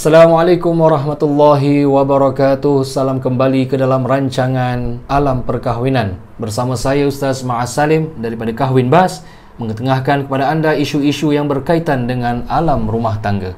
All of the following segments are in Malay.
Assalamualaikum warahmatullahi wabarakatuh. Salam kembali ke dalam rancangan Alam Perkahwinan bersama saya Ustaz Ma'az Salim daripada Kahwin Bas, mengetengahkan kepada anda isu-isu yang berkaitan dengan alam rumah tangga.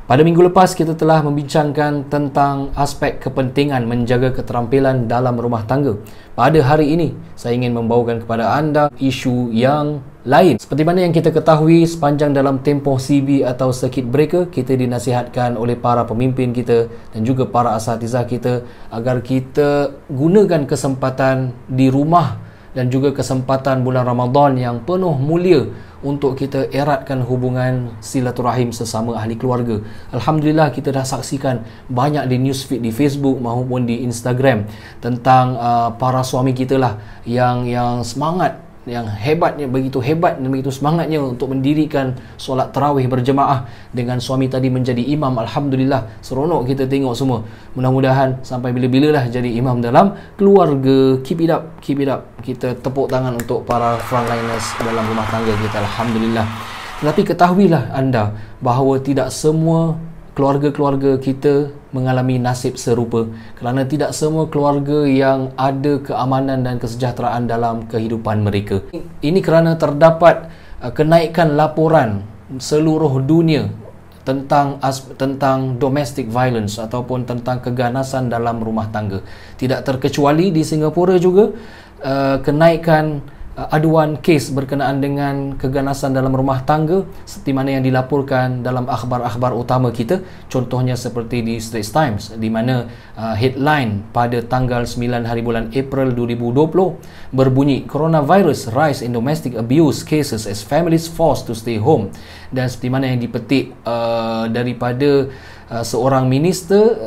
Pada minggu lepas kita telah membincangkan tentang aspek kepentingan menjaga keterampilan dalam rumah tangga. Pada hari ini saya ingin membawakan kepada anda isu yang lain. Seperti mana yang kita ketahui, sepanjang dalam tempoh CB atau circuit breaker, kita dinasihatkan oleh para pemimpin kita dan juga para asatizah kita agar kita gunakan kesempatan di rumah dan juga kesempatan bulan Ramadan yang penuh mulia untuk kita eratkan hubungan silaturahim sesama ahli keluarga. Alhamdulillah, kita dah saksikan banyak di newsfeed di Facebook maupun di Instagram tentang para suami kita lah yang semangat, yang hebatnya, begitu hebat dan begitu semangatnya untuk mendirikan solat tarawih berjemaah dengan suami tadi menjadi imam. Alhamdulillah, seronok kita tengok semua. Mudah-mudahan sampai bila-bila lah jadi imam dalam keluarga. Keep it up, keep it up. Kita tepuk tangan untuk para frontliners dalam rumah tangga kita. Alhamdulillah. Tetapi ketahuilah anda bahawa tidak semua keluarga-keluarga kita mengalami nasib serupa, kerana tidak semua keluarga yang ada keamanan dan kesejahteraan dalam kehidupan mereka. Ini kerana terdapat kenaikan laporan seluruh dunia tentang domestic violence ataupun tentang keganasan dalam rumah tangga. Tidak terkecuali di Singapura juga kenaikan aduan kes berkenaan dengan keganasan dalam rumah tangga seperti mana yang dilaporkan dalam akhbar-akhbar utama kita, contohnya seperti di Straits Times, di mana headline pada tanggal 9 hari bulan April 2020 berbunyi Coronavirus Rise in Domestic Abuse Cases as Families Forced to Stay Home. Dan seperti mana yang dipetik daripada seorang minister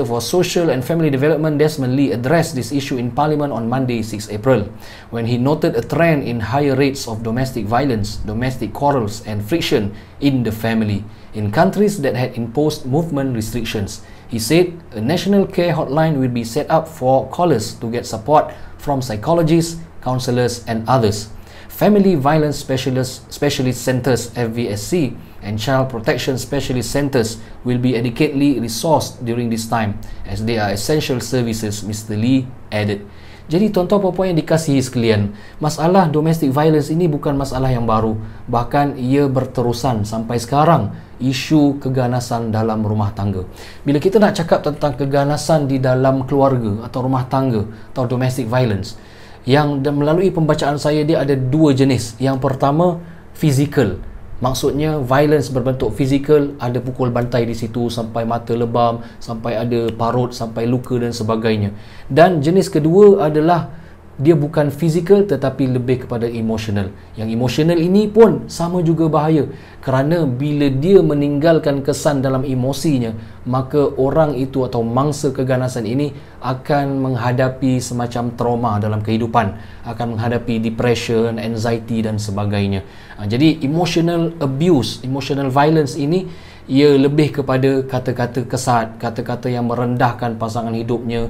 for Social and Family Development, Desmond Lee, addressed this issue in Parliament on Monday 6 April when he noted a trend in higher rates of domestic violence, domestic quarrels and friction in the family in countries that had imposed movement restrictions. He said a national care hotline will be set up for callers to get support from psychologists, counsellors and others. Family Violence Specialist Centres (FVSC) and Child Protection Specialist Centres will be adequately resourced during this time as they are essential services, Mr. Lee added. Jadi tuan-tuan dan puan yang dikasihi sekalian, masalah domestic violence ini bukan masalah yang baru, bahkan ia berterusan sampai sekarang, isu keganasan dalam rumah tangga. Bila kita nak cakap tentang keganasan di dalam keluarga atau rumah tangga atau domestic violence, yang melalui pembacaan saya dia ada dua jenis. Yang pertama, physical. Maksudnya violence berbentuk fizikal, ada pukul bantai di situ sampai mata lebam, sampai ada parut, sampai luka dan sebagainya. Dan jenis kedua adalah dia bukan fizikal tetapi lebih kepada emotional. Yang emotional ini pun sama juga bahaya, kerana bila dia meninggalkan kesan dalam emosinya, maka orang itu atau mangsa keganasan ini akan menghadapi semacam trauma dalam kehidupan, akan menghadapi depression, anxiety dan sebagainya. Jadi emotional abuse, emotional violence ini ia lebih kepada kata-kata kesat, kata-kata yang merendahkan pasangan hidupnya,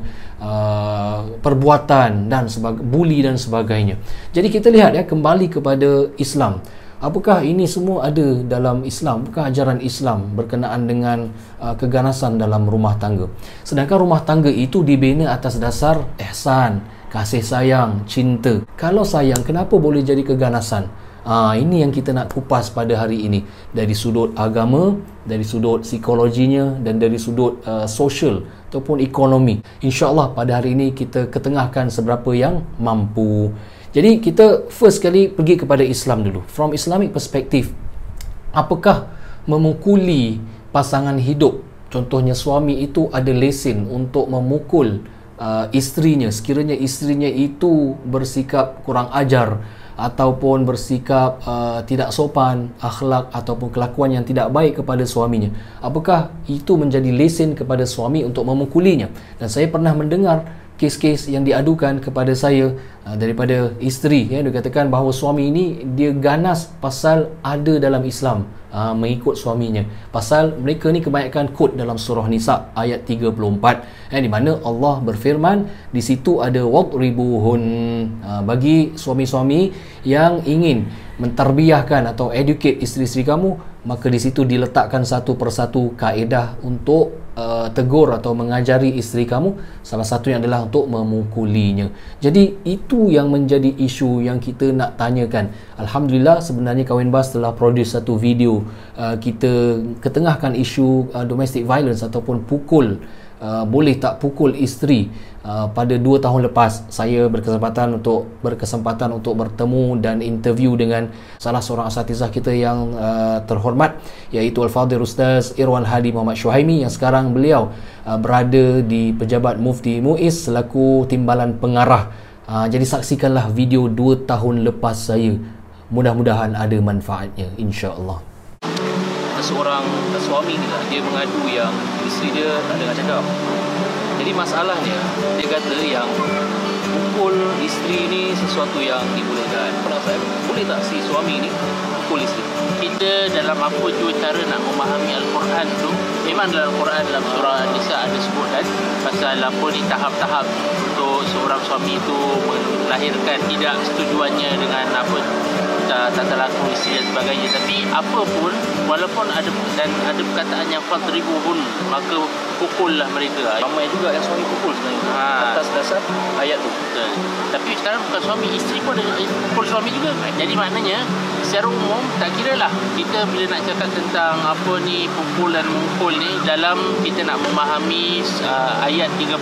perbuatan dan bully dan sebagainya. Jadi kita lihat ya, kembali kepada Islam. Apakah ini semua ada dalam Islam? Apakah ajaran Islam berkenaan dengan keganasan dalam rumah tangga? Sedangkan rumah tangga itu dibina atas dasar ihsan, kasih sayang, cinta. Kalau sayang, kenapa boleh jadi keganasan? Ini yang kita nak kupas pada hari ini, dari sudut agama, dari sudut psikologinya dan dari sudut sosial ataupun ekonomi. InsyaAllah pada hari ini kita ketengahkan seberapa yang mampu. Jadi kita first kali pergi kepada Islam dulu. From Islamic perspective, apakah memukuli pasangan hidup, contohnya suami itu ada lesen untuk memukul isterinya sekiranya isterinya itu bersikap kurang ajar ataupun bersikap tidak sopan, akhlak ataupun kelakuan yang tidak baik kepada suaminya? Apakah itu menjadi lesen kepada suami untuk memukulinya? Dan saya pernah mendengar kes-kes yang diadukan kepada saya daripada isteri. Dikatakan bahawa suami ini dia ganas pasal ada dalam Islam mengikut suaminya, pasal mereka ni kebanyakan kod dalam surah Nisa ayat 34, di mana Allah berfirman di situ ada wadribuhun, bagi suami-suami yang ingin mentarbiyahkan atau educate isteri-isteri kamu, maka di situ diletakkan satu persatu kaedah untuk tegur atau mengajari isteri kamu. Salah satunya adalah untuk memukulinya. Jadi itu yang menjadi isu yang kita nak tanyakan. Alhamdulillah, sebenarnya Kahwin Bas telah produce satu video kita ketengahkan isu domestic violence ataupun pukul, boleh tak pukul isteri. Pada 2 tahun lepas saya berkesempatan untuk bertemu dan interview dengan salah seorang asatizah kita yang terhormat, iaitu Al-Fadhil Ustaz Irwan Hadi Muhammad Syuhaimi, yang sekarang beliau berada di Pejabat Mufti Muiz selaku timbalan pengarah. Jadi saksikanlah video 2 tahun lepas saya, mudah-mudahan ada manfaatnya, insya-Allah. Seorang suami ni lah, dia mengadu yang isteri dia tak dengar cakap. Jadi masalahnya, dia kata yang pukul isteri ni sesuatu yang dibolehkan. Perasaan boleh tak si suami ni pukul isteri? Kita dalam apa jua cara nak memahami Al-Quran tu, memang dalam Al-Quran dalam surah An-Nisa ada sebutkan pasal apa ni tahap-tahap untuk seorang suami tu melahirkan tidak setujuannya dengan apa tata laku isteri dan sebagainya. Tapi apa pun, walaupun ada perkataan yang fadribuhun, maka pukullah mereka. Ramai juga yang suami pukul sebenarnya atas dasar ayat tu. Betul. Tapi sekarang bukan suami, isteri pun ada pukul suami juga. Jadi maknanya secara umum tak kira lah kita bila nak cakap tentang apa ni pukul dan mengukul ni, dalam kita nak memahami ayat 34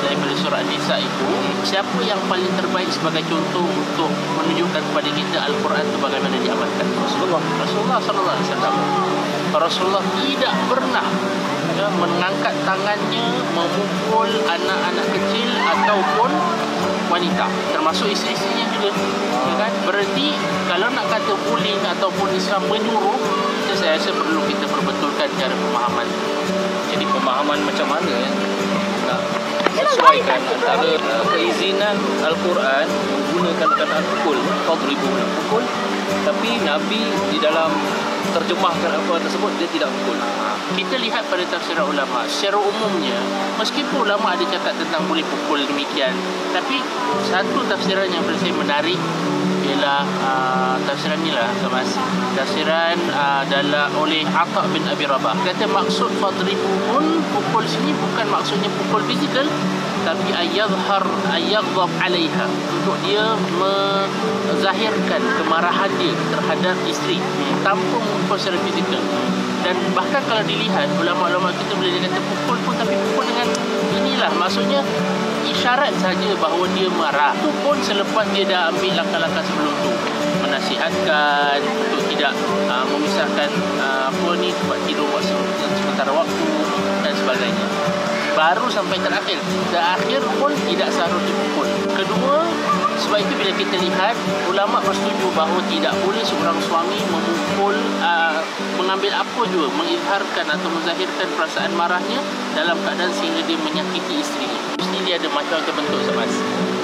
daripada surah An-Nisa itu, siapa yang paling terbaik sebagai contoh untuk menunjukkan kepada kita Al-Quran itu bagaimana diamalkan? Rasulullah sallallahu alaihi wasallam. Rasulullah tidak pernah mengangkat tangannya memukul anak-anak kecil ataupun wanita, termasuk isteri-isterinya juga. Kan? Berarti kalau nak kata bullying ataupun Islam menyuruh, saya rasa perlu kita perbetulkan cara pemahaman. Jadi pemahaman macam mana nak sesuaikan antara keizinan Al-Quran menggunakan kata pukul, fadribu, pukul, tapi Nabi di dalam terjemahkan Al-Quran tersebut dia tidak pukul. Kita lihat pada tafsiran ulama, secara umumnya meskipun ulama ada cakap tentang boleh pukul demikian, tapi satu tafsiran yang paling saya menarik ialah tafsiran inilah Mas. Tafsiran adalah oleh Atha bin Abi Rabah. Kata maksud fadribuhun, pukul sini bukan maksudnya pukul fizikal, tapi ayyadhhar ayyaghdab 'alaiha, untuk dia menzahirkan kemarahan dia terhadap isteri tanpa memukul secara fizikal. Dan bahkan kalau dilihat ulama-ulama kita boleh kata pukul pun, tapi pukul dengan inilah, maksudnya isyarat saja bahawa dia marah. Itu pun selepas dia dah ambil langkah-langkah sebelum tu, menasihatkan untuk tidak memisahkan apa ni tempat tidur sementara waktu dan sebagainya. Baru sampai terakhir pun tidak seharusnya dipukul. Kedua, sebab itu bila kita lihat ulama bersetuju bahawa tidak boleh seorang suami memukul, mengambil apa juga, mengizharkan atau menzahirkan perasaan marahnya dalam keadaan sehingga dia menyakiti isteri. Mesti dia ada macam-macam bentuk, Mas.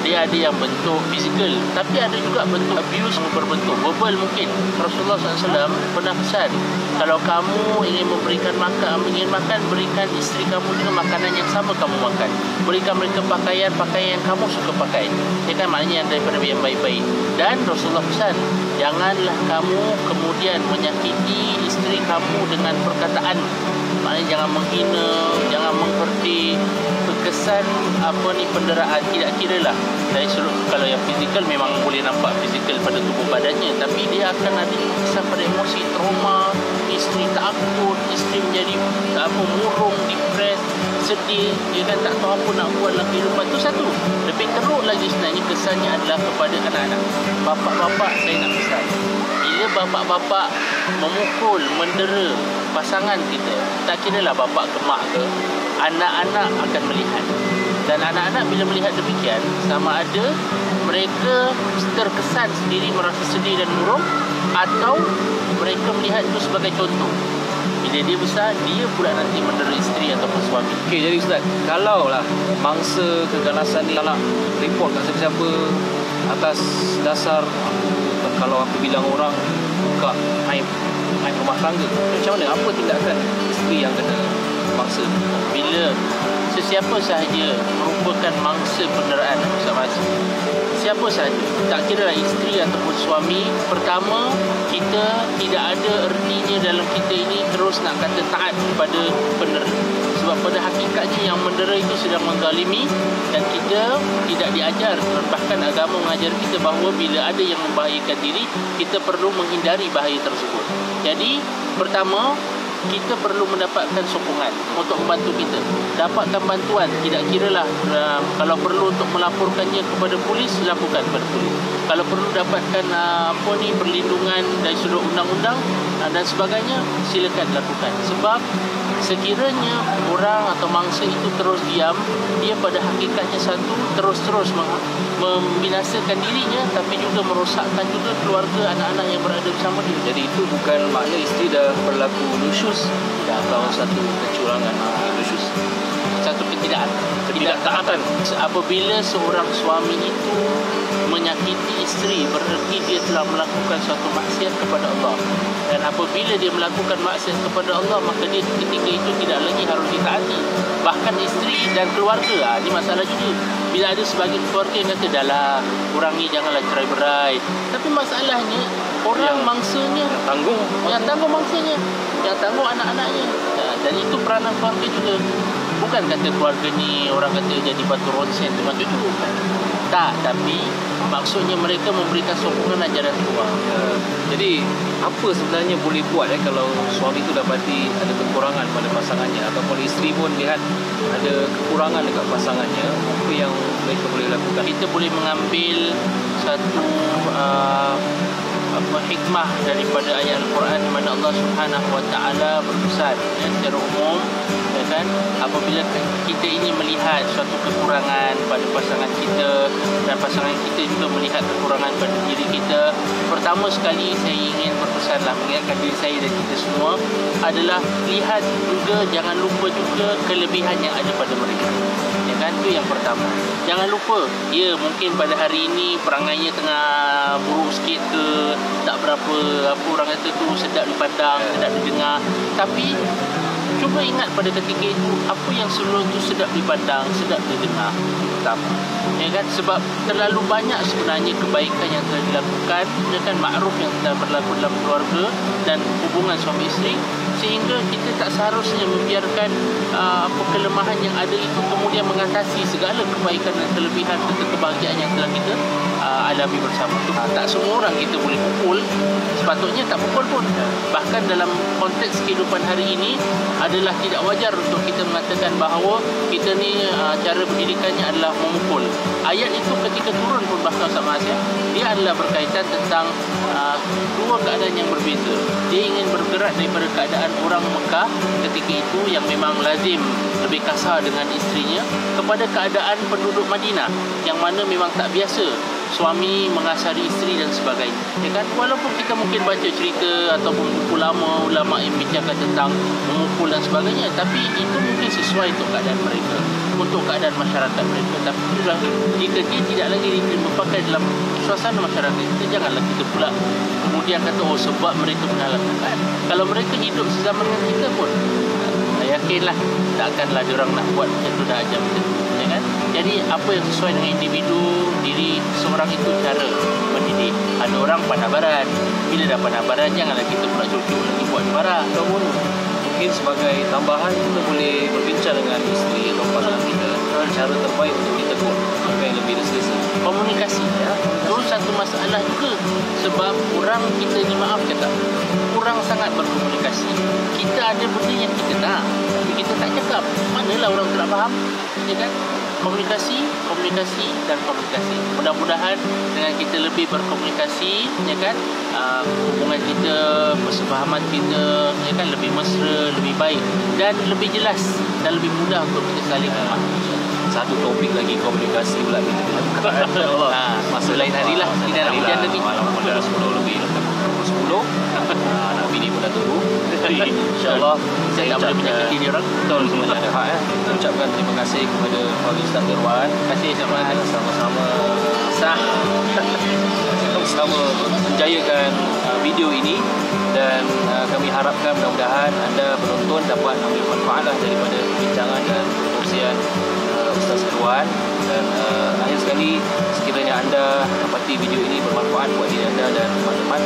Dia ada yang bentuk fizikal, tapi ada juga bentuk abuse yang berbentuk verbal mungkin. Rasulullah SAW pernah pesan, kalau kamu ingin ingin makan, berikan isteri kamu juga makanan yang sama kamu makan. Berikan mereka pakaian yang kamu suka pakai. Dia kan maknanya yang daripada yang baik-baik. Dan Rasulullah pesan, janganlah kamu kemudian menyakiti isteri kamu dengan perkataan. Maknanya jangan menghina, jangan mengkerdik, kesan penderaan. Tidak kira lah dari sudut, kalau yang fizikal memang boleh nampak fizikal pada tubuh badannya, tapi dia akan ada kesan pada emosi, trauma, isteri takut, isteri menjadi murung, depres, sedih, dia kan tak tahu apa nak buat dalam kehidupan. Itu satu. Lebih teruk lagi sebenarnya kesannya adalah kepada anak-anak. Bapak-bapak, saya nak pesan, bila bapak-bapak memukul, mendera pasangan kita, tak kira lah bapak ke mak ke, anak-anak akan melihat. Dan anak-anak bila melihat demikian, sama ada mereka terkesan sendiri merasa sedih dan murung, atau mereka melihat itu sebagai contoh. Bila dia besar, dia pula nanti mendera isteri ataupun suami. Okey, jadi Ustaz, kalau lah mangsa keganasan ni tak nak report kat siapa-siapa, atas dasar kalau aku bilang orang buka aib rumah tangga, macam mana, apa tindakan isteri yang kena mangsa? Bila sesiapa sahaja merupakan mangsa penderaan, Ustaz Mas, siapa sahaja, tak kira lah isteri ataupun suami, pertama, kita tidak ada ertinya dalam kita ini terus nak kata taat kepada pendera. Sebab pada hakikatnya yang mendera itu sedang menzalimi, dan kita tidak diajar, bahkan agama mengajar kita bahawa bila ada yang membahayakan diri, kita perlu menghindari bahaya tersebut. Jadi pertama, kita perlu mendapatkan sokongan untuk membantu kita. Dapatkan bantuan, tidak kiralah kalau perlu untuk melaporkannya kepada polis, laporkan kepada polis. Kalau perlu dapatkan perlindungan dari sudut undang-undang dan sebagainya, silakan lakukan. Sebab sekiranya orang atau mangsa itu terus diam, dia pada hakikatnya satu, terus-terus membinasakan dirinya, tapi juga merosakkan juga keluarga, anak-anak yang berada bersama dia. Jadi itu bukan makna isteri dah berlaku nusyus atau satu kecurangan, nusyus, satu ketidaktaatan. Apabila seorang suami itu menyakiti isteri, bererti dia telah melakukan suatu maksiat kepada Allah. Dan apabila dia melakukan maksiat kepada Allah, maka dia ketika itu tidak lagi harus ditaati. Bahkan isteri dan keluarga, ini masalah juga. Bila ada sebagian keluarga yang kata, dahlah, orang ni janganlah cerai-berai. Tapi masalahnya, orang mangsanya yang tanggung mangsanya, yang tanggung anak-anaknya. Dan itu peranan keluarga juga. Bukan kata keluarga ni orang kata jadi batu ronsen tu, macam itu. Tak, tapi maksudnya mereka memberikan sokongan ajaran Tuhan. Jadi apa sebenarnya boleh buat kalau suami tu dapati ada kekurangan pada pasangannya, ataupun isteri pun lihat ada kekurangan dekat pasangannya, apa yang mereka boleh lakukan? Kita boleh mengambil satu hikmah daripada ayat Al-Quran, di mana Allah Subhanahu Wa Taala berpesan secara umum, ya kan, apabila kita ini melihat suatu kekurangan pada pasangan kita dan pasangan kita juga melihat kekurangan pada diri kita, pertama sekali saya ingin berpesanlah, mengingatkan diri saya dan kita semua adalah lihat juga, jangan lupa juga kelebihan yang ada pada mereka. Ya kan, itu yang pertama. Jangan lupa, ya mungkin pada hari ini perangainya tengah buruk sikit ke, tak berapa apa orang kata tu sedap dipandang, sedap didengar, tapi cuba ingat pada ketika itu apa yang sebelum itu sedap dipandang, sedap didengar. Pertama, ya kan, sebab terlalu banyak sebenarnya kebaikan yang telah dilakukan, ya kan, makruf yang telah berlaku dalam keluarga dan hubungan suami isteri, sehingga kita tak seharusnya membiarkan kelemahan yang ada itu kemudian mengatasi segala kebaikan dan kelebihan serta kebahagiaan yang telah kita alami bersama. Tak semua orang kita boleh pukul, sepatutnya tak pukul pun. Bahkan dalam konteks kehidupan hari ini adalah tidak wajar untuk kita mengatakan bahawa kita ni cara pendidikannya adalah memukul. Ayat itu ketika turun pun bahkan sama Asia, dia adalah berkaitan tentang dua keadaan yang berbeza. Dia ingin bergerak daripada keadaan orang Mekah ketika itu yang memang lazim lebih kasar dengan isterinya, kepada keadaan penduduk Madinah yang mana memang tak biasa suami mengasari isteri dan sebagainya. Ya kan, walaupun kita mungkin baca cerita ataupun buku lama ulama yang bincangkan tentang memukul dan sebagainya, tapi itu mungkin sesuai untuk keadaan mereka, untuk keadaan masyarakat mereka. Tapi juga jika dia tidak lagi dipakai dalam suasana masyarakat kita, janganlah kita pula kemudian kata oh sebab mereka pernah lakukan. Kalau mereka hidup sezaman dengan kita pun, saya yakinlah tak akanlah diorang nak buat macam tu, dah ajar macam tu, ya kan? Jadi apa yang sesuai dengan individu diri seorang itu cara mendidik. Ada orang pandai barat, bila dah pandai barat janganlah kita pula cucuk lagi buat barat. Ataupun mungkin sebagai tambahan kita boleh berbincang dengan isteri atau pasangan kita cara terbaik untuk kita pun apa yang lebih selesa. Komunikasi, ya, itu satu masalah juga. Sebab orang kita ni, maaf cakap, kurang sangat berkomunikasi. Kita ada benda yang kita nak, tapi kita tak cakap. Manalah orang tak faham, ya kan? Komunikasi dan komunikasi. Mudah-mudahan dengan kita lebih berkomunikasi, ya kan, hubungan kita, persefahaman kita, ya kan, lebih mesra, lebih baik dan lebih jelas dan lebih mudah untuk kita saling memahami. Satu topik lagi, komunikasi pula kita. Masa lain hari lah, kita nak hujan lagi. Malam dah 10 lebih, pukul 10. Anak bini pun dah tunggu. InsyaAllah saya tak boleh menyakiti dia orang. Betul, semuanya ada hak. Kita ucapkan terima kasih kepada Ustaz Irwan. Terima kasih sama-sama. Sama-sama. sah sama menjayakan video ini, dan kami harapkan mudah-mudahan anda penonton dapat ambil manfaat daripada perbincangan dan perkongsian Ustaz Irwan. Dan akhir sekali, sekiranya anda dapati video ini bermanfaat buat diri anda dan teman-teman,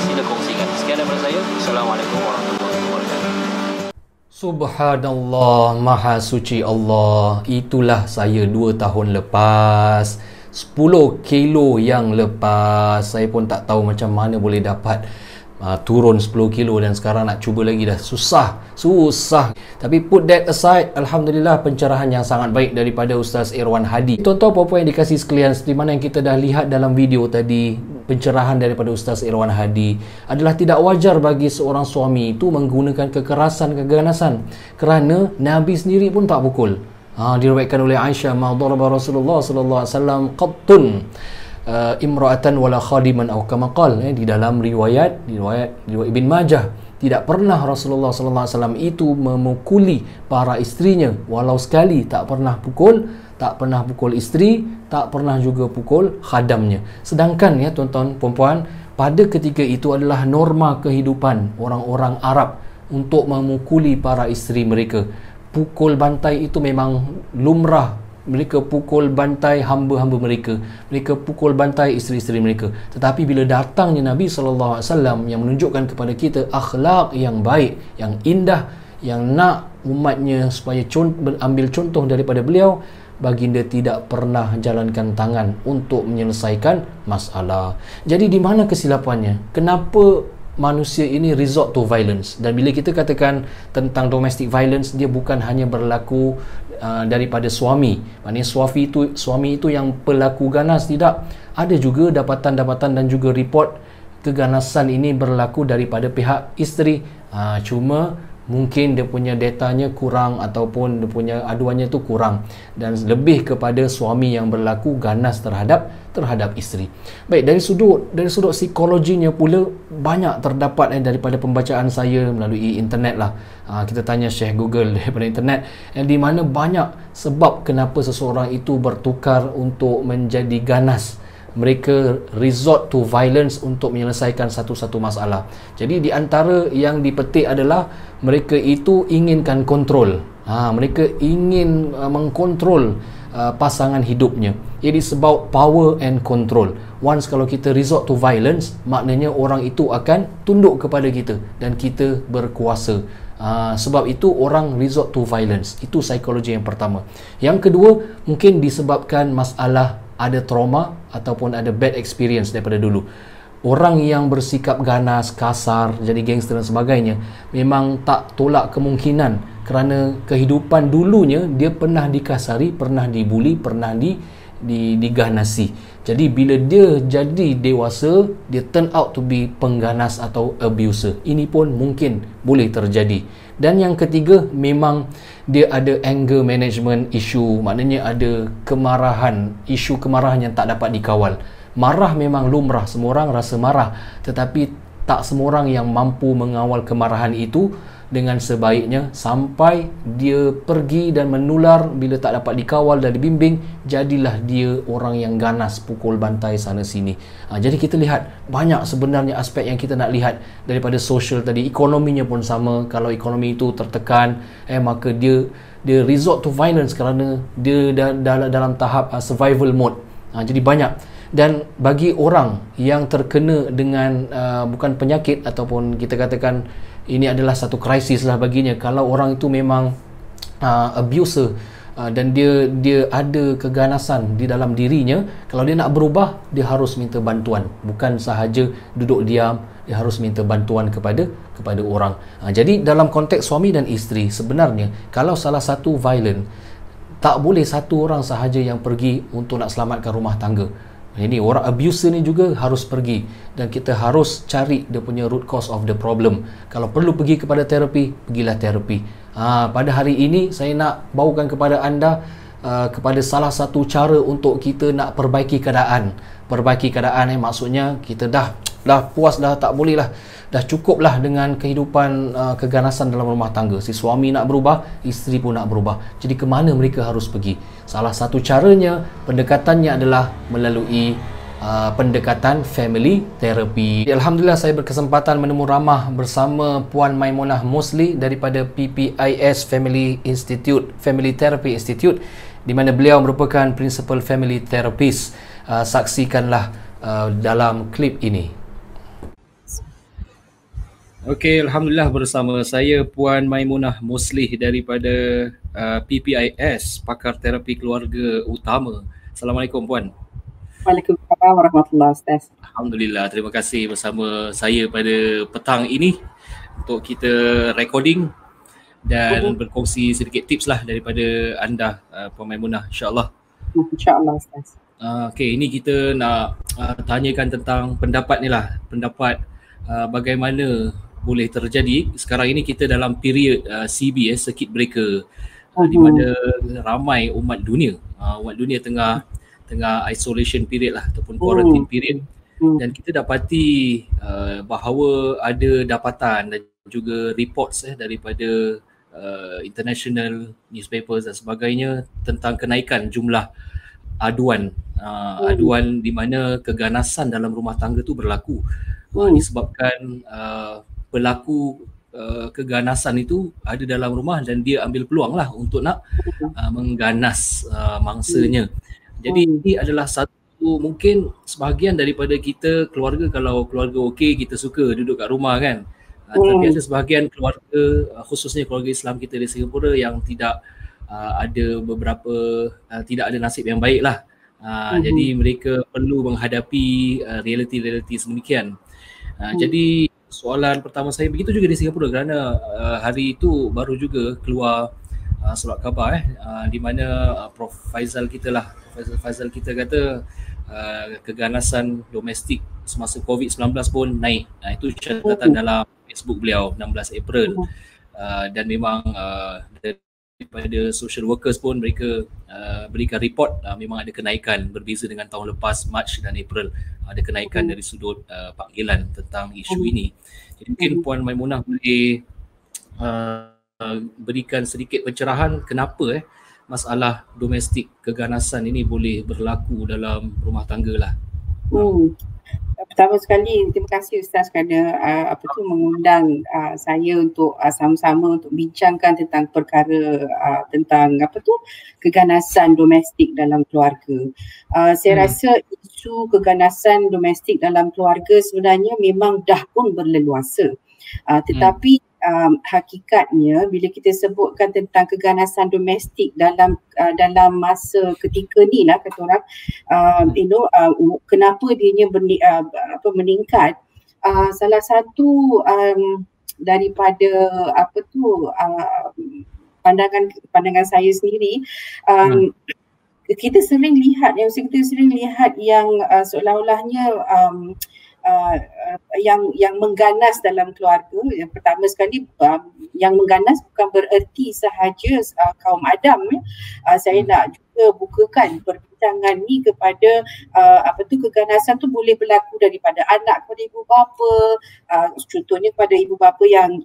sila kongsikan. Sekian daripada saya. Assalamualaikum warahmatullahi wabarakatuh. Subhanallah, Maha Suci Allah. Itulah saya 2 tahun lepas, 10 kilo yang lepas. Saya pun tak tahu macam mana boleh dapat turun 10 kilo, dan sekarang nak cuba lagi dah susah. Tapi put that aside, Alhamdulillah pencerahan yang sangat baik daripada Ustaz Irwan Hadi. Tuan-tuan puan-puan yang dikasih sekalian, seperti mana yang kita dah lihat dalam video tadi, pencerahan daripada Ustaz Irwan Hadi adalah tidak wajar bagi seorang suami itu menggunakan kekerasan, keganasan, kerana Nabi sendiri pun tak pukul. Diriwayatkan oleh Aisyah, ma daraba Rasulullah sallallahu alaihi wasallam qattun imra'atan wala khadiman aw kama qala. Di dalam riwayat Ibn Majah, tidak pernah Rasulullah sallallahu alaihi wasallam itu memukuli para isterinya, walau sekali. Tak pernah pukul isteri, tak pernah juga pukul khadamnya. Sedangkan ya tuan-tuan puan-puan, pada ketika itu adalah norma kehidupan orang-orang Arab untuk memukuli para isteri mereka. Pukul bantai itu memang lumrah. Mereka pukul bantai hamba-hamba mereka, mereka pukul bantai isteri-isteri mereka. Tetapi bila datangnya Nabi SAW yang menunjukkan kepada kita akhlak yang baik, yang indah, yang nak umatnya supaya ambil contoh daripada beliau, baginda tidak pernah jalankan tangan untuk menyelesaikan masalah. Jadi di mana kesilapannya? Kenapa manusia ini resort to violence? Dan bila kita katakan tentang domestic violence, dia bukan hanya berlaku daripada suami, maknanya suami itu yang pelaku ganas, tidak. Ada juga dapatan-dapatan dan juga report keganasan ini berlaku daripada pihak isteri. Cuma mungkin dia punya datanya kurang, ataupun dia punya aduannya tu kurang, dan lebih kepada suami yang berlaku ganas terhadap isteri. Baik, dari sudut psikologinya pula banyak terdapat daripada pembacaan saya melalui internet lah. Kita tanya Syekh Google daripada internet, di mana banyak sebab kenapa seseorang itu bertukar untuk menjadi ganas. Mereka resort to violence untuk menyelesaikan satu-satu masalah. Jadi di antara yang dipetik adalah mereka itu inginkan kontrol. Mereka ingin mengkontrol pasangan hidupnya. Ia disebut power and control. Once kalau kita resort to violence, maknanya orang itu akan tunduk kepada kita dan kita berkuasa. Sebab itu orang resort to violence. Itu psikologi yang pertama. Yang kedua, mungkin disebabkan masalah ada trauma ataupun ada bad experience daripada dulu. Orang yang bersikap ganas, kasar, jadi gangster dan sebagainya, memang tak tolak kemungkinan kerana kehidupan dulunya dia pernah dikasari, pernah dibuli, pernah diganasi. Jadi bila dia jadi dewasa, dia turn out to be pengganas atau abuser. Ini pun mungkin boleh terjadi. Dan yang ketiga, memang dia ada anger management issue, maknanya ada kemarahan, isu kemarahan yang tak dapat dikawal. Marah memang lumrah, semua orang rasa marah, tetapi tak semua orang yang mampu mengawal kemarahan itu dengan sebaiknya sampai dia pergi dan menular. Bila tak dapat dikawal dan dibimbing, jadilah dia orang yang ganas, pukul bantai sana sini. Jadi kita lihat banyak sebenarnya aspek yang kita nak lihat daripada sosial tadi. Ekonominya pun sama. Kalau ekonomi itu tertekan, maka dia resort to violence kerana dia dalam tahap survival mode. Jadi banyak. Dan bagi orang yang terkena dengan bukan penyakit, ataupun kita katakan ini adalah satu krisis lah baginya, kalau orang itu memang abuser dan dia ada keganasan di dalam dirinya, kalau dia nak berubah, dia harus minta bantuan, bukan sahaja duduk diam, dia harus minta bantuan kepada orang. Jadi dalam konteks suami dan isteri, sebenarnya kalau salah satu violent, tak boleh satu orang sahaja yang pergi untuk nak selamatkan rumah tangga. Ini orang abuser ni juga harus pergi, dan kita harus cari dia punya root cause of the problem. Kalau perlu pergi kepada terapi, pergilah terapi. Pada hari ini saya nak bawakan kepada anda kepada salah satu cara untuk kita nak perbaiki keadaan. Maksudnya kita dah dah puas, dah tak boleh lah, dah cukup lah dengan kehidupan keganasan dalam rumah tangga. Si suami nak berubah, isteri pun nak berubah. Jadi ke mana mereka harus pergi? Salah satu caranya, pendekatannya adalah melalui pendekatan family therapy. Alhamdulillah, saya berkesempatan menemu ramah bersama Puan Maimunah Mosli daripada PPIS Family Institute, Family Therapy Institute, di mana beliau merupakan principal family therapist. Saksikanlah dalam klip ini. Okey, alhamdulillah bersama saya Puan Maimunah Mosli daripada PPIS, Pakar Terapi Keluarga Utama. Assalamualaikum Puan. Waalaikumsalam warahmatullahi wabarakatuh. Alhamdulillah, terima kasih bersama saya pada petang ini untuk kita recording dan berkongsi sedikit tips lah daripada anda, Puan Maimunah, insyaAllah. InsyaAllah Ustaz. Okey, ini kita nak tanyakan tentang pendapat ni lah, pendapat bagaimana boleh terjadi. Sekarang ini kita dalam period CB, circuit breaker, di mana ramai umat dunia tengah isolation period lah ataupun quarantine period, dan kita dapati bahawa ada dapatan dan juga reports daripada international newspapers dan sebagainya tentang kenaikan jumlah aduan di mana keganasan dalam rumah tangga tu berlaku. Disebabkan pelaku keganasan itu ada dalam rumah dan dia ambil peluang lah untuk nak mengganas mangsanya. Jadi ini adalah satu, mungkin sebahagian daripada kita keluarga, kalau keluarga okey, kita suka duduk kat rumah kan. Tapi ada sebahagian keluarga, khususnya keluarga Islam kita di Singapura, yang tidak ada beberapa, tidak ada nasib yang baik lah. Jadi mereka perlu menghadapi realiti-realiti sedemikian. Jadi soalan pertama saya, begitu juga di Singapura, kerana hari itu baru juga keluar surat khabar di mana Prof Faizal kita kata keganasan domestik semasa COVID-19 pun naik. Itu catatan dalam Facebook beliau 16 April. Dan memang daripada social workers pun mereka berikan report memang ada kenaikan berbeza dengan tahun lepas, Mac dan April, ada kenaikan dari sudut panggilan tentang isu ini. Jadi mungkin Puan Maimunah boleh berikan sedikit pencerahan kenapa masalah domestik keganasan ini boleh berlaku dalam rumah tangga lah. Pertama sekali, terima kasih Ustaz kerana mengundang saya untuk sama-sama untuk bincangkan tentang perkara tentang keganasan domestik dalam keluarga. Saya rasa isu keganasan domestik dalam keluarga sebenarnya memang dah pun berleluasa. Tetapi hakikatnya bila kita sebutkan tentang keganasan domestik dalam masa ketika ni lah kata orang, kenapa dianya meningkat, salah satu daripada pandangan saya sendiri, kita sering lihat yang seolah-olahnya yang mengganas dalam keluarga. Yang pertama sekali, yang mengganas bukan bererti sahaja kaum Adam. Saya nak juga bukakan perbincangan ni kepada keganasan tu boleh berlaku daripada anak kepada ibu bapa, contohnya kepada ibu bapa yang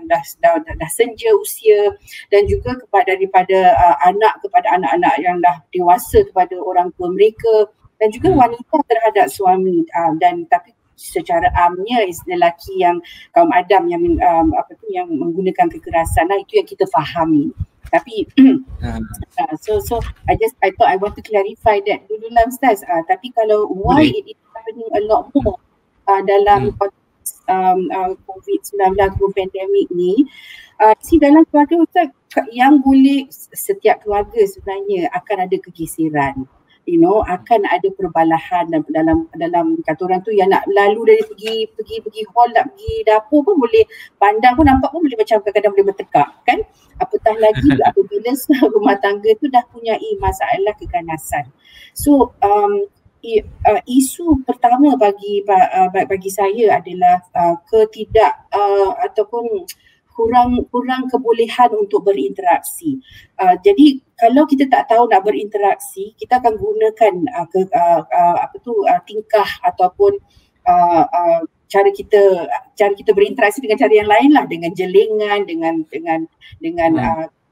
dah senja usia, dan juga daripada anak kepada anak-anak yang dah dewasa kepada orang tua mereka, dan juga wanita terhadap suami, dan tapi secara amnya lelaki yang kaum Adam yang yang menggunakan kekerasan, itu yang kita fahami. Tapi so I thought I want to clarify that dulu lah Ustaz. Tapi kalau why it is happening a lot more dalam konteks COVID-19 pandemik ni, dalam keluarga Ustaz, yang boleh setiap keluarga sebenarnya akan ada kegeseran. Akan ada perbalahan dalam kata orang tu, yang nak lalu dari pergi hall, nak pergi dapur pun boleh pandang pun nampak pun boleh macam kadang-kadang boleh bertekak kan. Apatah lagi apabila rumah tangga tu dah punyai masalah keganasan. So isu pertama bagi saya adalah ataupun kurang kebolehan untuk berinteraksi. Jadi kalau kita tak tahu nak berinteraksi, kita akan gunakan tingkah ataupun cara kita berinteraksi dengan cara yang lain lah, dengan jelingan, dengan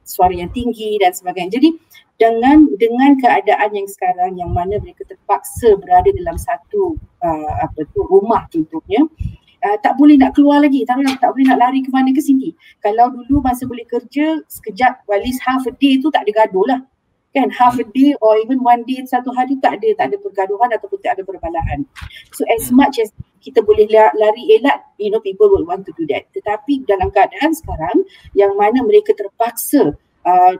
suara yang tinggi dan sebagainya. Jadi dengan keadaan yang sekarang yang mana mereka terpaksa berada dalam satu rumah contohnya, tak boleh nak keluar lagi, tak boleh nak lari ke mana ke sini. Kalau dulu masa boleh kerja sekejap, at least half a day tu tak ada gaduh lah kan, half a day or even one day, satu hari tak ada pergaduhan ataupun tak ada perbalahan. So as much as kita boleh lari elak, people will want to do that. Tetapi dalam keadaan sekarang yang mana mereka terpaksa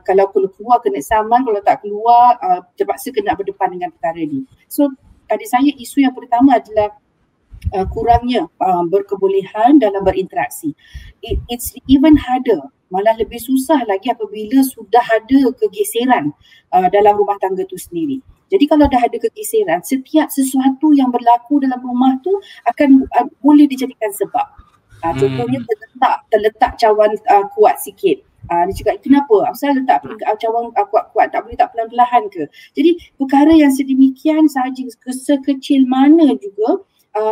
kalau keluar kena saman, kalau tak keluar terpaksa kena berdepan dengan perkara ni. So pada saya isu yang pertama adalah kurangnya berkebolehan dalam berinteraksi. It's even harder, malah lebih susah lagi apabila sudah ada kegeseran dalam rumah tangga tu sendiri. Jadi kalau dah ada kegeseran, setiap sesuatu yang berlaku dalam rumah tu akan boleh dijadikan sebab. Contohnya terletak cawan kuat sikit. Dia cakap, kenapa? Asal letak cawan kuat-kuat, tak boleh tak pelan-pelan ke? Jadi perkara yang sedemikian sahaja, sekecil mana juga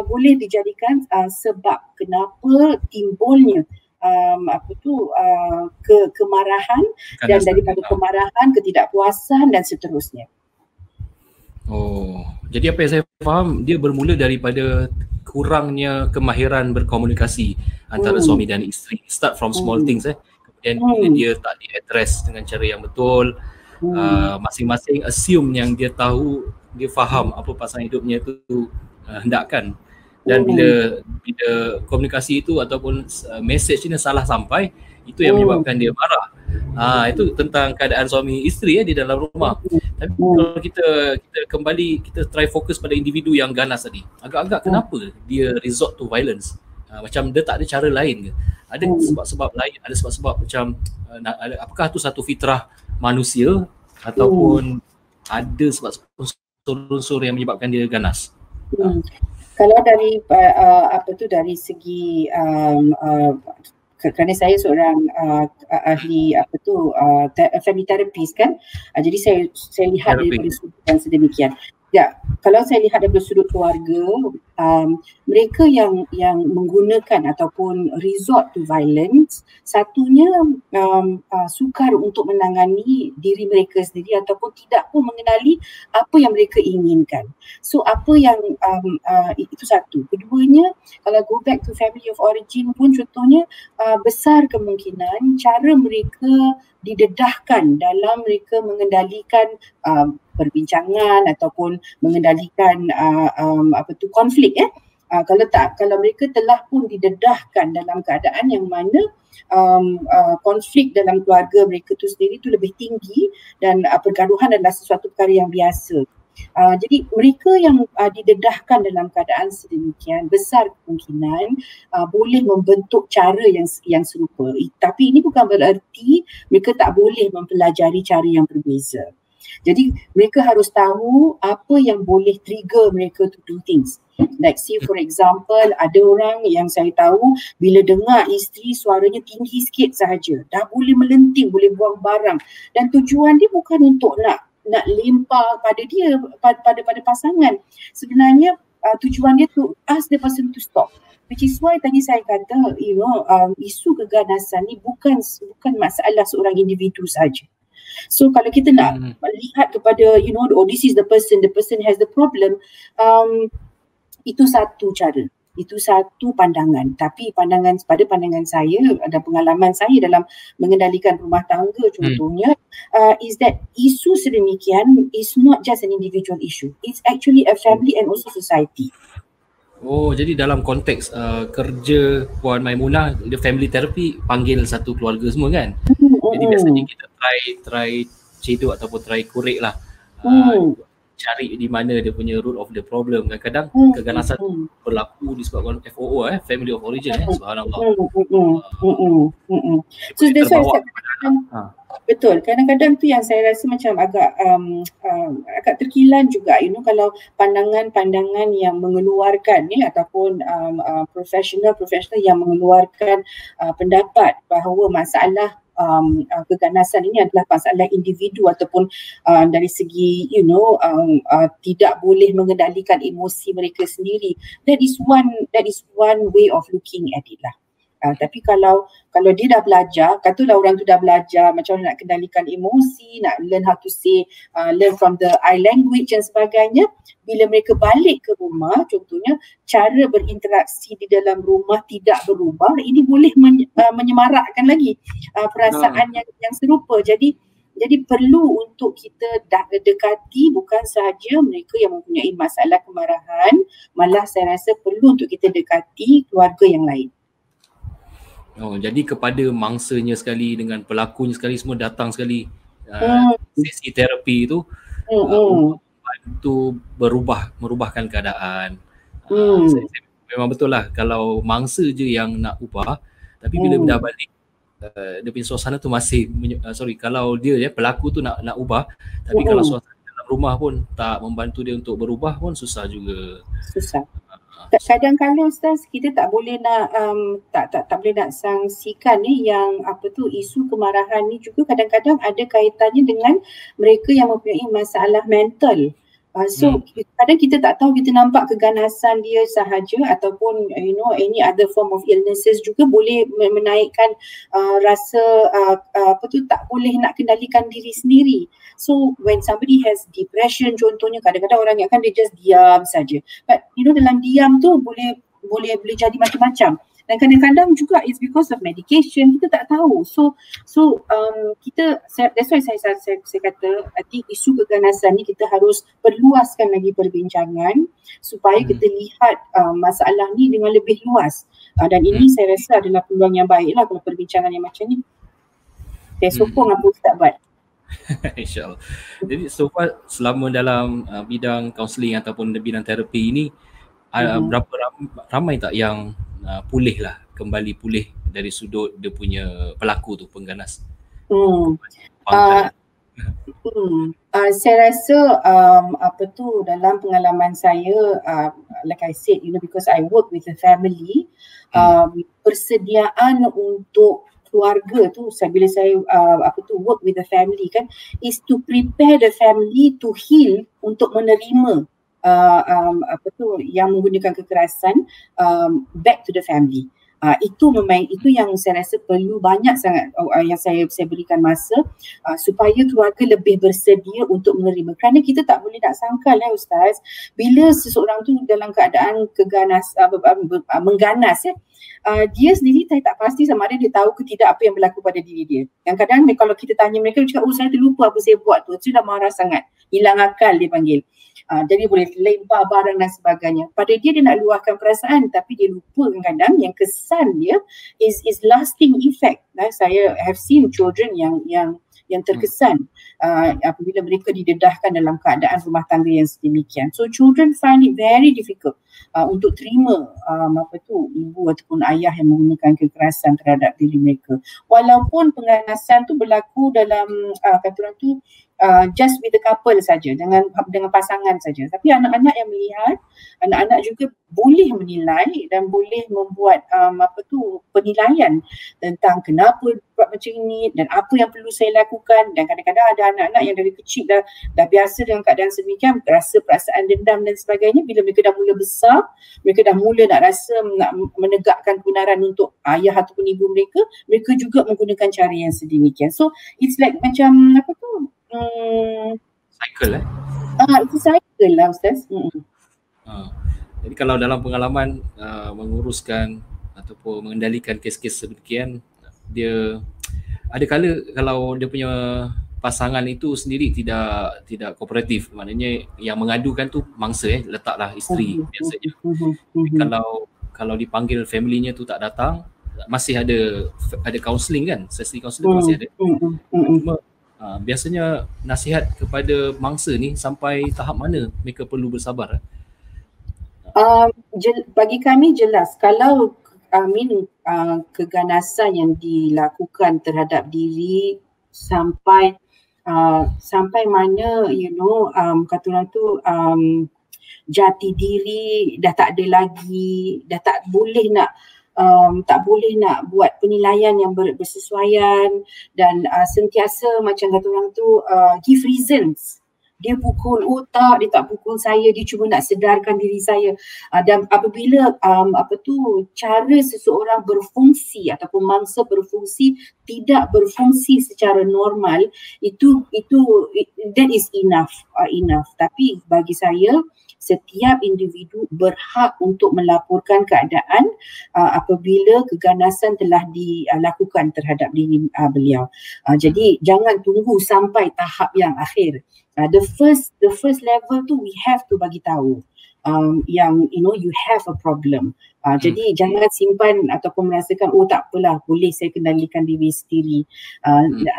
boleh dijadikan sebab kenapa timbulnya kemarahan, dan daripada kemarahan ketidakpuasan dan seterusnya. Oh, jadi apa yang saya faham, dia bermula daripada kurangnya kemahiran berkomunikasi antara suami dan isteri. Start from small things kemudian bila dia tak di-address dengan cara yang betul, masing-masing assume yang dia tahu, dia faham apa pasangan hidupnya tu hendakkan. Dan bila komunikasi itu ataupun message ini salah sampai, itu yang menyebabkan dia marah. Itu tentang keadaan suami isteri di dalam rumah. Tapi kalau kita kembali, kita try fokus pada individu yang ganas tadi, agak-agak kenapa dia resort to violence? Macam dia tak ada cara lain ke? Ada sebab-sebab lain, ada sebab-sebab macam apakah tu satu fitrah manusia ataupun ada sebab unsur-unsur yang menyebabkan dia ganas? Kalau dari dari segi kerana saya seorang ahli family therapist kan, jadi saya lihat daripada sudut yang sedemikian. Ya, kalau saya lihat dari sudut keluarga, mereka yang menggunakan ataupun resort to violence, satunya sukar untuk menangani diri mereka sendiri ataupun tidak pun mengenali apa yang mereka inginkan. So apa yang itu satu. Keduanya, kalau go back to family of origin pun contohnya, besar kemungkinan cara mereka didedahkan dalam mereka mengendalikan perbincangan ataupun mengendalikan konflik kalau mereka telah pun didedahkan dalam keadaan yang mana konflik dalam keluarga mereka tu sendiri tu lebih tinggi dan pergaduhan adalah sesuatu perkara yang biasa. Jadi mereka yang didedahkan dalam keadaan sedemikian, besar kemungkinan boleh membentuk cara yang serupa. Tapi ini bukan bererti mereka tak boleh mempelajari cara yang berbeza. Jadi mereka harus tahu apa yang boleh trigger mereka to do things. Like say for example, ada orang yang saya tahu bila dengar isteri suaranya tinggi sikit sahaja, dah boleh melenting, boleh buang barang, dan tujuan dia bukan untuk nak lempar pada dia, pada pasangan. Sebenarnya tujuan dia to ask the person to stop. Which is why tadi saya kata, isu keganasan ni bukan masalah seorang individu saja. So kalau kita nak melihat kepada this is the person has the problem, itu satu cara, itu satu pandangan. Tapi pada pandangan saya dan pengalaman saya dalam mengendalikan rumah tangga contohnya, is that isu sedemikian is not just an individual issue, it's actually a family and also society. Oh, jadi dalam konteks kerja Puan Maimunah, the family therapy panggil satu keluarga semua kan? Jadi biasanya kita try cedok ataupun try korek lah, cari di mana dia punya root of the problem. Kadang-kadang keganasan berlaku disebabkan FOO, family of origin, subhanallah. So that's why betul, kadang-kadang tu yang saya rasa macam agak terkilan juga, kalau pandangan-pandangan yang mengeluarkan ataupun profesional yang mengeluarkan pendapat bahawa masalah keganasan ini adalah masalah individu ataupun dari segi tidak boleh mengendalikan emosi mereka sendiri. That is one way of looking at it lah. Tapi kalau dia dah belajar, katalah orang tu dah belajar macam mana nak kendalikan emosi, nak learn how to say, learn from the eye language dan sebagainya, bila mereka balik ke rumah, contohnya cara berinteraksi di dalam rumah tidak berubah, ini boleh menyemarakkan lagi perasaan yang serupa. Jadi perlu untuk kita dekati bukan sahaja mereka yang mempunyai masalah kemarahan, malah saya rasa perlu untuk kita dekati keluarga yang lain. Jadi kepada mangsanya sekali dengan pelakunya sekali semua datang sekali sesi terapi tu untuk merubahkan keadaan. Saya memang betul lah kalau mangsa je yang nak ubah, tapi bila dah balik dia punya suasana tu masih kalau dia pelaku tu nak ubah, tapi kalau suasana dalam rumah pun tak membantu dia untuk berubah pun susah juga. Susah. Kadang-kadang Ustaz, kita tak boleh nak tak boleh nak sangsikan yang isu kemarahan ni juga kadang-kadang ada kaitannya dengan mereka yang mempunyai masalah mental. So kadang kita tak tahu, kita nampak keganasan dia sahaja ataupun any other form of illnesses juga boleh menaikkan rasa tak boleh nak kendalikan diri sendiri. So when somebody has depression contohnya, kadang-kadang orang yang dia just diam saja. But dalam diam tu boleh jadi macam-macam. Dan kadang-kadang juga it's because of medication, kita tak tahu. So that's why saya kata I think isu keganasan ni kita harus perluaskan lagi perbincangan supaya kita lihat masalah ni dengan lebih luas. Dan ini saya rasa adalah peluang yang baik lah kalau perbincangan yang macam ni. Saya sokong apa Ustaz buat. InsyaAllah. Jadi so far selama dalam bidang kaunseling ataupun bidang terapi ini, berapa ramai tak yang kembali pulih dari sudut dia punya pelaku tu, pengganas? Saya rasa dalam pengalaman saya, like I said, because I work with a family, persediaan untuk keluarga tu, bila saya work with the family kan, is to prepare the family to heal untuk menerima yang menggunakan kekerasan back to the family. Itu yang saya rasa perlu banyak sangat yang saya berikan masa supaya keluarga lebih bersedia untuk menerima. Kerana kita tak boleh nak sangkal Ustaz, bila seseorang tu dalam keadaan mengganas dia sendiri saya tak pasti sama ada dia tahu ke tidak apa yang berlaku pada diri dia. Yang kadang kalau kita tanya mereka, dia cakap, saya terlupa apa saya buat tu, sudah marah sangat, hilang akal dia panggil. Jadi boleh lempar barang dan sebagainya. Pada dia nak luahkan perasaan, tapi dia lupa kadang-kadang yang kesan dia is lasting effect. Saya have seen children yang terkesan apabila mereka didedahkan dalam keadaan rumah tangga yang sedemikian. So children find it very difficult untuk terima ibu ataupun ayah yang menggunakan kekerasan terhadap diri mereka. Walaupun pengganasan tu berlaku dalam kata orang tu just with the couple saja, dengan pasangan saja. Tapi anak-anak yang melihat, anak-anak juga boleh menilai dan boleh membuat penilaian tentang kenapa buat macam ini dan apa yang perlu saya lakukan. Dan kadang-kadang ada anak-anak yang dari kecil dah biasa dengan keadaan sedemikian, rasa perasaan dendam dan sebagainya. Bila mereka dah mula besar, mereka dah mula nak menegakkan kebenaran untuk ayah ataupun ibu mereka, mereka juga menggunakan cara yang sedemikian. So it's like macam cycle itu cycle lah Ustaz. Jadi kalau dalam pengalaman menguruskan ataupun mengendalikan kes-kes sedemikian, dia ada kala kalau dia punya pasangan itu sendiri tidak kooperatif, maknanya yang mengadukan tu mangsa letaklah isteri biasanya. Kalau dipanggil family-nya tu tak datang, masih ada counselling kan, sesi counselling masih ada. Cuma biasanya nasihat kepada mangsa ni sampai tahap mana mereka perlu bersabar? Bagi kami jelas, kalau keganasan yang dilakukan terhadap diri sampai mana kata orang tu jati diri dah tak ada lagi, dah tak boleh nak tak boleh nak buat penilaian yang bersesuaian dan sentiasa macam kata orang tu give reasons. Dia pukul, oh tak, dia tak pukul saya, dia cuma nak sedarkan diri saya. Dan apabila cara seseorang berfungsi ataupun mangsa berfungsi tidak berfungsi secara normal, itu that is enough. Tapi bagi saya, setiap individu berhak untuk melaporkan keadaan apabila keganasan telah dilakukan terhadap diri beliau. Jadi jangan tunggu sampai tahap yang akhir. The first level tu we have to bagi tahu yang you have a problem. Jadi jangan simpan ataupun merasakan oh tak apalah, boleh saya kendalikan diri sendiri.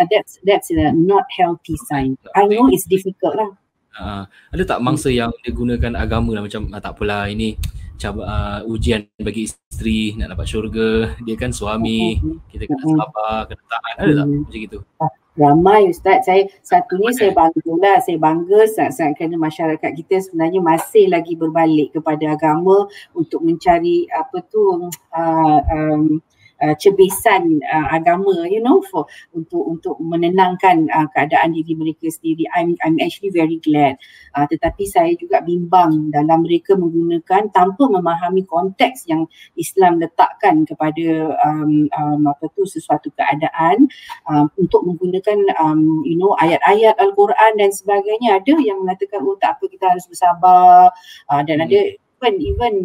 That's not healthy sign. I know it's difficult lah. Ada tak mangsa yang dia gunakan agama lah, macam tak apalah, ini ujian bagi isteri nak dapat syurga, dia kan suami, kita kena sabar, kena tahan. Ada tak macam gitu? Ramai Ustaz. Saya bangga sangat-sangat kerana masyarakat kita sebenarnya masih lagi berbalik kepada agama untuk mencari cebisan agama, untuk menenangkan keadaan diri mereka sendiri. I'm actually very glad. Tetapi saya juga bimbang dalam mereka menggunakan tanpa memahami konteks yang Islam letakkan kepada sesuatu keadaan, untuk menggunakan ayat-ayat Al-Quran dan sebagainya. Ada yang mengatakan oh tak apa, kita harus bersabar, dan ada even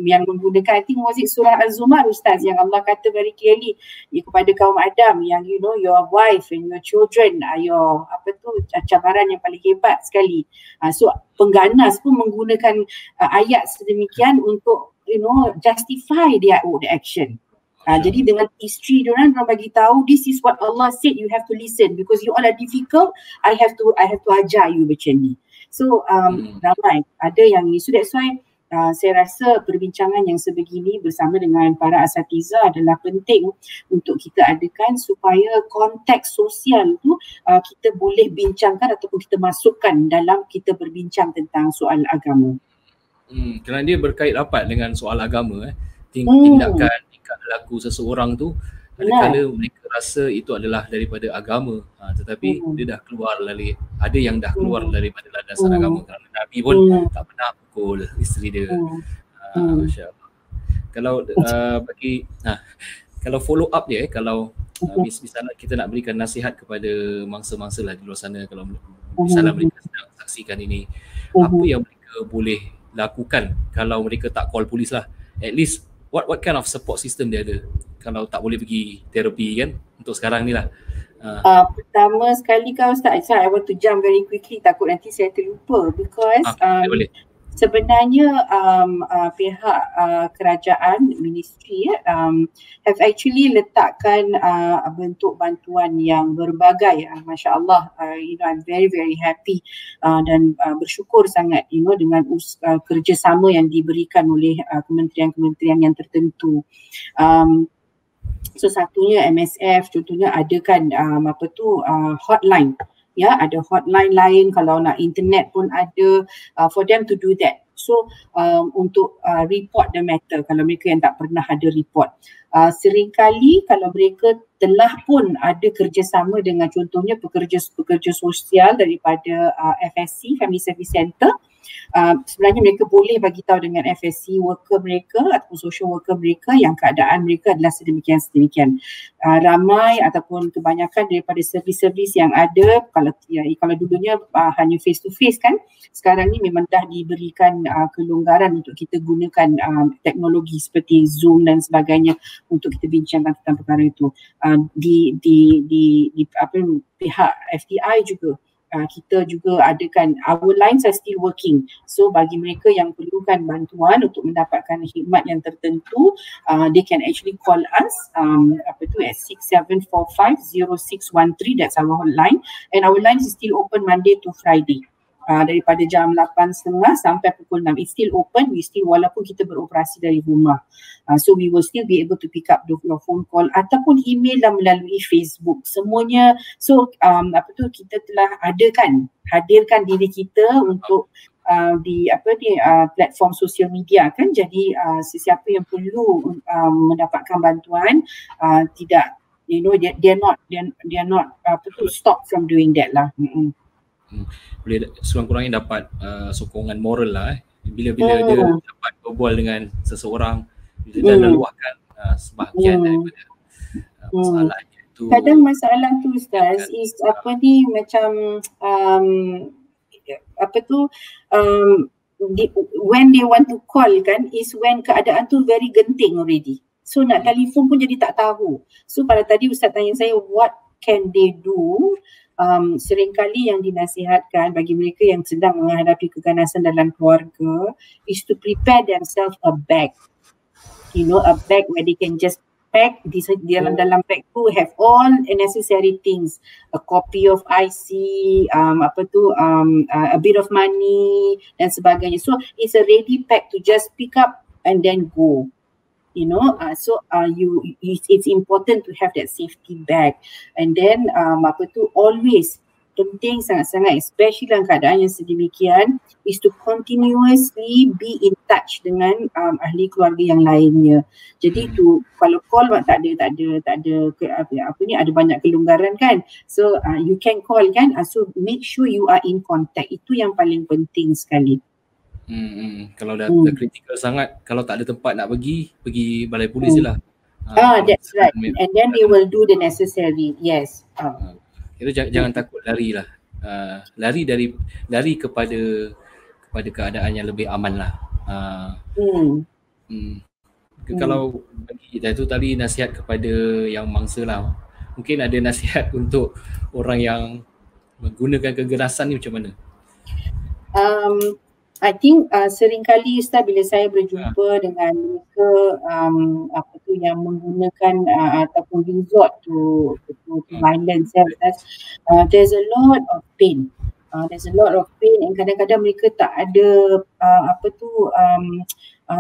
yang menggunakan, I think was it surah Al-Zumar Ustaz, yang Allah kata very clearly kepada kaum Adam yang your wife and your children are your cabaran yang paling hebat sekali. So pengganas pun menggunakan ayat sedemikian untuk justify their own action. Jadi dengan isteri diorang bagi tahu this is what Allah said, you have to listen because you all are difficult, I have to ajar you macam ni. So ramai ada yang ni. So that's why saya rasa perbincangan yang sebegini bersama dengan para asatiza adalah penting untuk kita adakan supaya konteks sosial tu kita boleh bincangkan ataupun kita masukkan dalam kita berbincang tentang soal agama. Kerana dia berkait rapat dengan soal agama. Tindakan, tingkah laku seseorang tu kadang-kadang mereka rasa itu adalah daripada agama, tetapi dia dah keluar dari, ada yang dah keluar daripada landasan agama, kerana Nabi pun tak pernah pukul isteri dia. Masya-Allah. Kalau kalau follow up dia, kalau misalnya kita nak berikan nasihat kepada mangsa-mangsa lah di luar sana, kalau misalnya mereka sedang saksikan ini, apa yang mereka boleh lakukan kalau mereka tak call polis lah, at least what kind of support system dia ada kalau tak boleh pergi terapi kan untuk sekarang ni lah. Pertama sekali Ustaz, I want to jump very quickly, takut nanti saya terlupa, because boleh. Sebenarnya pihak kerajaan, ministry have actually letakkan bentuk bantuan yang berbagai. Masya-Allah, I'm very very happy dan bersyukur sangat dengan kerjasama yang diberikan oleh kementerian-kementerian yang tertentu. So satunya MSF contohnya adakan hotline. Ya, ada hotline lain, kalau nak internet pun ada, for them to do that. So untuk report the matter kalau mereka yang tak pernah ada report. Seringkali kalau mereka telah pun ada kerjasama dengan contohnya pekerja sosial daripada FSC, Family Service Center, sebenarnya mereka boleh bagi tahu dengan FSC worker mereka ataupun social worker mereka yang keadaan mereka adalah sedemikian. Ramai ataupun kebanyakan daripada servis-servis yang ada, kalau dulunya hanya face to face kan, sekarang ni memang dah diberikan kelonggaran untuk kita gunakan teknologi seperti Zoom dan sebagainya untuk kita bincangkan tentang perkara itu. Di pihak FTI juga kita juga adakan, our lines are still working. So bagi mereka yang perlukan bantuan untuk mendapatkan khidmat yang tertentu, they can actually call us at 6745-0613. That's our hotline, and our line is still open Monday to Friday. Daripada jam 8.30 sampai pukul 6. It's still open, walaupun kita beroperasi dari rumah. So we will still be able to pick up your phone call ataupun email dan melalui Facebook. Semuanya, so kita telah hadirkan diri kita untuk platform sosial media kan, jadi sesiapa yang perlu mendapatkan bantuan tidak, they're not stop from doing that lah. Boleh sekurang-kurangnya dapat sokongan moral lah bila dia dapat berbual dengan seseorang, dia luahkan sebahagian daripada masalahnya itu. Kadang masalah tu Ustaz is macam when they want to call kan, is when keadaan tu very genting already. So nak telefon pun jadi tak tahu. So pada tadi Ustaz tanya saya what can they do, seringkali yang dinasihatkan bagi mereka yang sedang menghadapi keganasan dalam keluarga is to prepare themselves a bag. A bag where they can just pack, dalam bag tu have all necessary things, a copy of IC, a bit of money dan sebagainya. So it's a ready pack to just pick up and then go. It's important to have that safety bag, and then always penting sangat-sangat, especially dalam keadaan yang sedemikian, is to continuously be in touch dengan ahli keluarga yang lainnya. Jadi tu kalau call tak ada ada banyak kelonggaran kan, so you can call kan, so make sure you are in contact, itu yang paling penting sekali. Kalau dah kritikal sangat, kalau tak ada tempat nak pergi balai polis je lah. That's right. And then they will do the necessary. Yes. Kita jangan takut lari lah. Lari kepada keadaan yang lebih aman lah. Kalau bagi itu tadi nasihat kepada yang mangsa lah. Mungkin ada nasihat untuk orang yang menggunakan keganasan ni macam mana? I think seringkali Ustaz bila saya berjumpa dengan mereka yang menggunakan ataupun resort to violence, there's a lot of pain. There's a lot of pain, and kadang-kadang mereka tak ada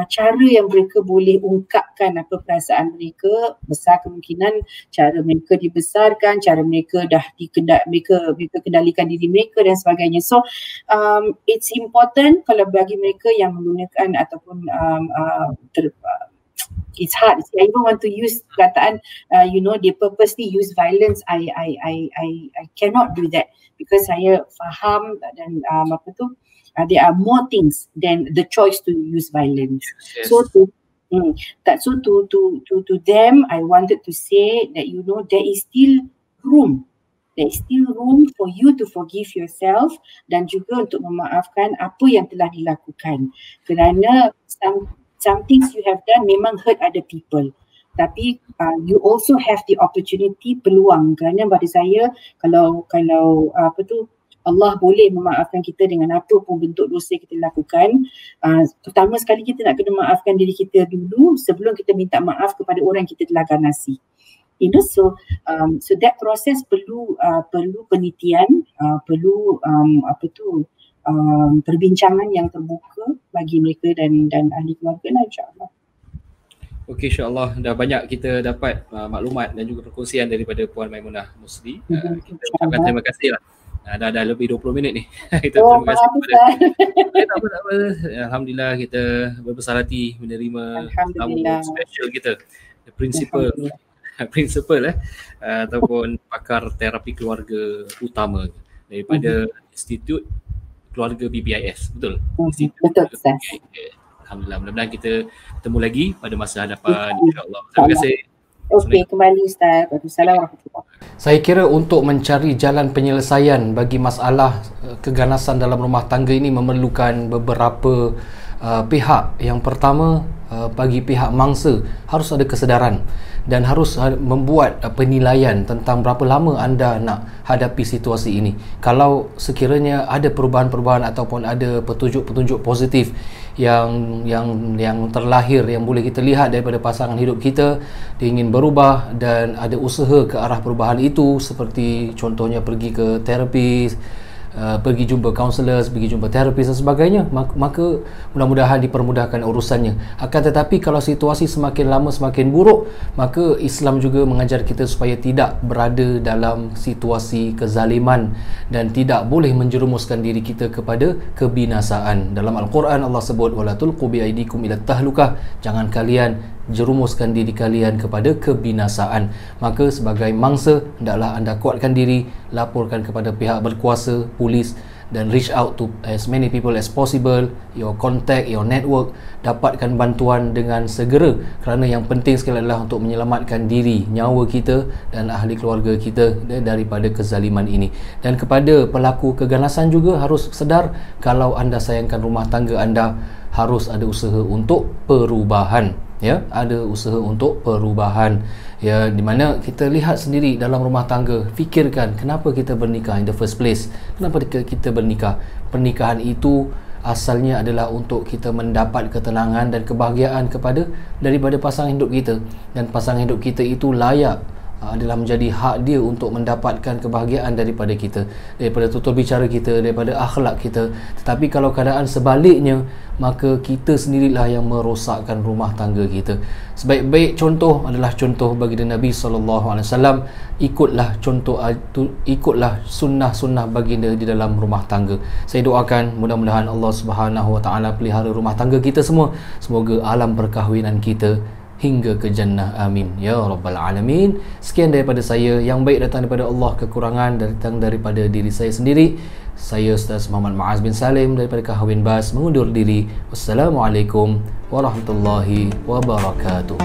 cara yang mereka boleh ungkapkan apa perasaan mereka. Besar kemungkinan cara mereka dibesarkan, cara mereka dah mereka kendalikan diri mereka dan sebagainya. So it's important kalau bagi mereka yang menggunakan ataupun it's hard. I even want to use perkataan they purposely use violence. I cannot do that because saya faham dan there are more things than the choice to use violence. Yes. So to them, I wanted to say that there is still room. There is still room for you to forgive yourself dan juga untuk memaafkan apa yang telah dilakukan. Kerana some things you have done memang hurt other people. Tapi you also have the opportunity, peluang. Kerana bagi saya kalau Allah boleh memaafkan kita dengan apa pun bentuk dosa kita lakukan. Pertama sekali kita nak kena maafkan diri kita dulu sebelum kita minta maaf kepada orang yang kita telah ganasi. So that process perlu penelitian, perlu perbincangan yang terbuka bagi mereka dan ahli keluarga lah, insya-Allah. Okey, insya-Allah dah banyak kita dapat maklumat dan juga perkongsian daripada Puan Maimunah Musli. Kita ucapkan terima kasih lah. Dah lebih 20 minit ni. Kita terima kasih kepada apa. Alhamdulillah kita berbesar hati menerima tamu special kita, the principal ataupun pakar terapi keluarga utama daripada Institut Keluarga BPIS. Betul? Betul. Alhamdulillah, mudah-mudahan kita bertemu lagi pada masa hadapan, insya-Allah. Terima kasih. Okey, kembali Ustaz. Assalamualaikum. Saya kira untuk mencari jalan penyelesaian bagi masalah keganasan dalam rumah tangga ini memerlukan beberapa pihak. Yang pertama, bagi pihak mangsa harus ada kesedaran dan harus membuat penilaian tentang berapa lama anda nak hadapi situasi ini. Kalau sekiranya ada perubahan-perubahan ataupun ada petunjuk-petunjuk positif yang terlahir, yang boleh kita lihat daripada pasangan hidup kita, dia ingin berubah dan ada usaha ke arah perubahan itu, seperti contohnya pergi ke terapis, pergi jumpa counselors, pergi jumpa terapis dan sebagainya, maka mudah-mudahan dipermudahkan urusannya. Akan tetapi kalau situasi semakin lama semakin buruk, maka Islam juga mengajar kita supaya tidak berada dalam situasi kezaliman dan tidak boleh menjerumuskan diri kita kepada kebinasaan. Dalam Al-Quran Allah sebut wala tulqu biaidikum ila tahlukah, jangan kalian jerumuskan diri kalian kepada kebinasaan. Maka sebagai mangsa, hendaklah anda kuatkan diri, laporkan kepada pihak berkuasa, polis, dan reach out to as many people as possible, your contact, your network, dapatkan bantuan dengan segera, kerana yang penting sekali adalah untuk menyelamatkan diri, nyawa kita dan ahli keluarga kita daripada kezaliman ini. Dan kepada pelaku keganasan juga harus sedar, kalau anda sayangkan rumah tangga anda, harus ada usaha untuk perubahan, ya, ada usaha untuk perubahan, ya, di mana kita lihat sendiri dalam rumah tangga, fikirkan kenapa kita bernikah in the first place. Kenapa kita bernikah? Pernikahan itu asalnya adalah untuk kita mendapat ketenangan dan kebahagiaan daripada pasangan hidup kita, dan pasangan hidup kita itu layak adalah menjadi hak dia untuk mendapatkan kebahagiaan daripada kita, daripada tutur bicara kita, daripada akhlak kita. Tetapi kalau keadaan sebaliknya, maka kita sendirilah yang merosakkan rumah tangga kita. Sebaik-baik contoh adalah contoh baginda Nabi SAW. Ikutlah sunnah-sunnah baginda di dalam rumah tangga. Saya doakan mudah-mudahan Allah Subhanahu Wa Taala pelihara rumah tangga kita semua. Semoga alam perkahwinan kita hingga ke jannah, amin ya rabbal alamin. Sekian daripada saya, yang baik datang daripada Allah, kekurangan datang daripada diri saya sendiri. Saya Ustaz Muhammad Maaz bin Salim daripada Kahwin Bas mengundur diri. Wassalamualaikum warahmatullahi wabarakatuh.